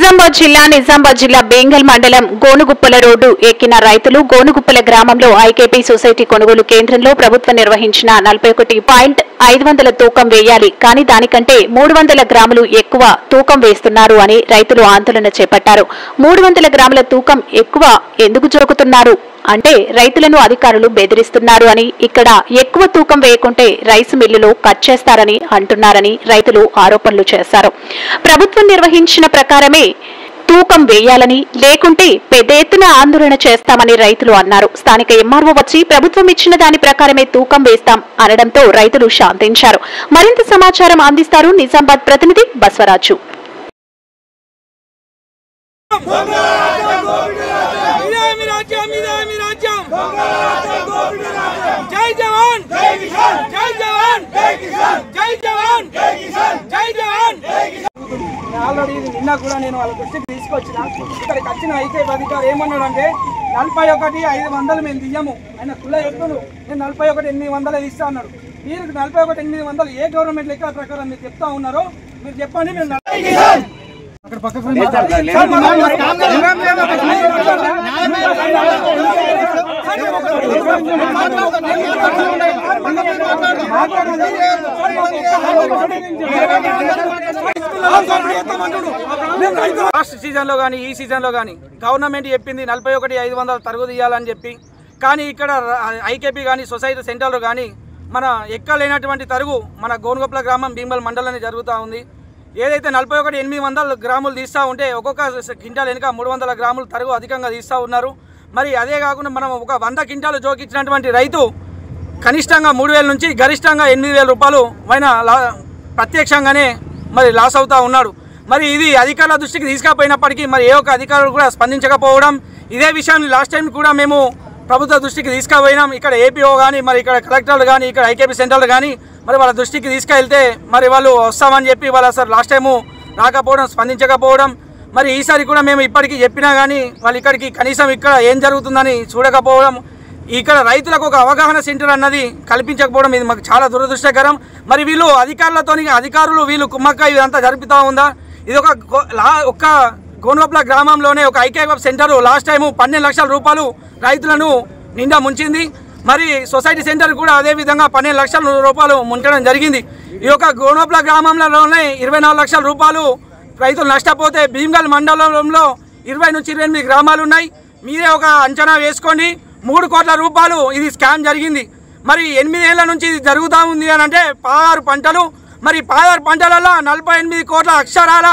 నిజామాబాద్ జిల్లా బేంగల్ మండలం గోనుగుప్పల రోడ్డు ఎక్కిన రైతులు గోనుగుప్పల గ్రామంలో ఐకేపీ సొసైటీ కొనుగోలు కేంద్రంలో ప్రభుత్వం నిర్వహించిన 41.500 తూకం వేయాలి కానీ దానికంటే 300 గ్రాములు ఎక్కువ తూకం వేస్తున్నారు అని రైతులు ఆందోళన చేపట్టారు. 300 గ్రాముల తూకం ఎక్కువ ఎందుకు జోకుతున్నారు అంటే రైతులను అధికారులు బెదిరిస్తున్నారు అని, ఇక్కడ ఎక్కువ తూకం వేయకుంటే రైస్ మిల్లులో కట్ చేస్తారని అంటున్నారని రైతులు ఆరోపణలు చేశారు. ప్రభుత్వం నిర్వహించిన ప్రకారమే తూకం వేయాలని, లేకుంటే పెద్ద ఎత్తున ఆందోళన చేస్తామని రైతులు అన్నారు. స్థానిక ఎంఆర్ఓ వచ్చి ప్రభుత్వం ఇచ్చిన దాని ప్రకారమే తూకం వేస్తాం అనడంతో రైతులు శాంతించారు. మరింత సమాచారం అందిస్తారు నిజామాబాద్ ప్రతినిధి బస్వరాజు. జై జవాన్ జై కిసాన్ జై జవాన్ జై కిసాన్ జై జవాన్ జై కిసాన్ జై జవాన్ జై కిసాన్. ఆల్రెడీ నిన్న కూడా నేను వాళ్ళ దృష్టికి తీసుకొచ్చిన. ఇక్కడికి వచ్చిన ఐకేపీ అధికారి ఏమన్నాడంటే 41,500 మేము దియ్యము, ఆయన కుల చెప్తున్నాడు. నేను 41,800 ఇస్తా అన్నాడు. మీరు 41,800 ఏ గవర్నమెంట్ లెక్క ప్రకారం మీరు చెప్తా ఉన్నారో మీరు చెప్పండి. మేము అక్కడ పక్కకు లాస్ట్ సీజన్ లో కానీ ఈ సీజన్ లో కానీ గవర్నమెంట్ చెప్పింది 41,500 తరుగు తీయాలని చెప్పి, కానీ ఇక్కడ ఐకేపీ కానీ సొసైటీ సెంటర్లో కానీ మన ఎక్కలేనటువంటి తరుగు మన గోనుగుప్పల గ్రామం భీమల్ మండలంలో జరుగుతూ ఉంది. ఏదైతే 41,800 గ్రాములు తీస్తూ ఉంటే ఒక్కొక్క క్వింటాల్ వెనుక 300 గ్రాములు తరుగు అధికంగా తీస్తూ ఉన్నారు. మరి అదే కాకుండా మనం ఒక 100 క్వింటాలు జోకిచ్చినటువంటి రైతు కనిష్టంగా 3,000 నుంచి గరిష్టంగా 8,000 రూపాయలు పైన ప్రత్యక్షంగానే మరి లాస్ అవుతూ ఉన్నాడు. మరి ఇది అధికారుల దృష్టికి తీసుకుపోయినప్పటికీ మరి ఏ ఒక్క అధికారులు కూడా స్పందించకపోవడం, ఇదే విషయాన్ని లాస్ట్ టైం కూడా మేము ప్రభుత్వ దృష్టికి తీసుకుపోయినాం. ఇక్కడ ఏపీఓ కానీ మరి ఇక్కడ కలెక్టర్లు కానీ ఇక్కడ ఐకేపీ సెంటర్లు కానీ మరి వాళ్ళ దృష్టికి తీసుకెళ్తే మరి వాళ్ళు వస్తామని చెప్పి వాళ్ళు అసలు లాస్ట్ టైము రాకపోవడం, స్పందించకపోవడం, మరి ఈసారి కూడా మేము ఇప్పటికీ చెప్పినా కానీ వాళ్ళు ఇక్కడికి కనీసం ఇక్కడ ఏం జరుగుతుందని చూడకపోవడం, ఇక్కడ రైతులకు ఒక అవగాహన సెంటర్ అన్నది కల్పించకపోవడం ఇది మాకు చాలా దురదృష్టకరం. మరి వీళ్ళు అధికారులు వీళ్ళు కుమ్మక్క ఇదంతా జరుపుతూ ఉందా? ఇది ఒక్క గోనుగుప్పల గ్రామంలోనే ఒక ఐకేపీ సెంటర్ లాస్ట్ టైము 12 లక్షల రూపాయలు రైతులను నిండా ముంచింది. మరి సొసైటీ సెంటర్ కూడా అదేవిధంగా 12 లక్షల రూపాయలు ముంచడం జరిగింది. ఈ యొక్క గోనుగుప్పల గ్రామంలోనే 24 లక్షల రూపాయలు రైతులు నష్టపోతే భీమగల్ మండలంలో 20 నుంచి 28 గ్రామాలు ఉన్నాయి. మీరే ఒక అంచనా వేసుకోండి. 3 కోట్ల రూపాయలు ఇది స్కామ్ జరిగింది. మరి 8 ఏళ్ల నుంచి ఇది జరుగుతూ ఉంది అని అంటే 16 పంటలు, మరి 16 పంటలలో 48 కోట్ల అక్షరాల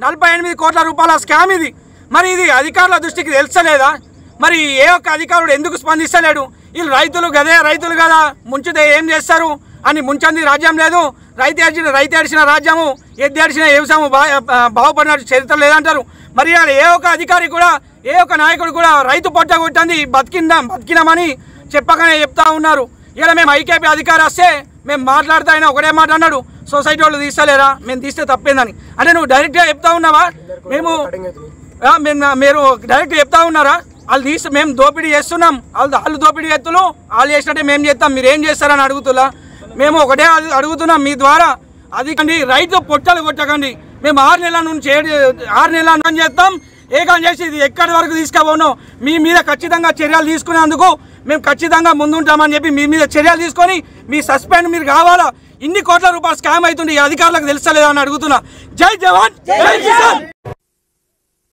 48 కోట్ల రూపాయల స్కామ్ ఇది. మరి ఇది అధికారుల దృష్టికి తెలుసలేదా? మరి ఏ ఒక్క అధికారుడు ఎందుకు స్పందిస్తలేడు? వీళ్ళు రైతులు కదా ముంచితే ఏం చేస్తారు అని ముంచంది రాజ్యం లేదు. రైతు ఏడ్చిన రాజ్యము, ఎద్దు ఏడ్చిన వ్యవసాయము బాగుపడిన చరిత్ర లేదంటారు. మరి ఏ ఒక్క అధికారి కూడా ఏ ఒక్క నాయకుడు కూడా రైతు పొట్ట కొట్టింది బతికినామని చెప్పకనే చెప్తా ఉన్నారు. ఇలా మేము ఐకేపీ అధికారి వస్తే మేము మాట్లాడుతా అయినా ఒకటే మాట అన్నాడు, సొసైటీ వాళ్ళు తీస్తలేరా, మేము తీస్తే తప్పేందని. అంటే నువ్వు డైరెక్ట్గా చెప్తా ఉన్నావా? మీరు డైరెక్ట్ చెప్తా ఉన్నారా? వాళ్ళు తీస్తే మేము దోపిడీ చేస్తున్నాం, వాళ్ళు దోపిడీ ఎత్తులు వాళ్ళు చేసినట్టే మేము చేస్తాం, మీరు ఏం చేస్తారని అడుగుతున్నా. మేము ఒకటే అడుగుతున్నాం మీ ద్వారా, అది కండి రైతు పొట్టలు కొట్టకండి. మేము 6 నెలల నుంచి 6 నెలల చేస్తాం, ఏకం చేసి ఇది ఎక్కడి వరకు తీసుకుపోను మీ మీద ఖచ్చితంగా చర్యలు తీసుకునేందుకు మేము ఖచ్చితంగా ముందుంటామని చెప్పి మీ మీద చర్యలు తీసుకొని మీ సస్పెండ్ మీరు కావాలా. ఇన్ని కోట్ల రూపాయలు స్కామ్ అవుతుంది, ఈ అధికారులకు తెలుస్తలేదా అని అడుగుతున్నా. జై జవాన్ జై కిసాన్.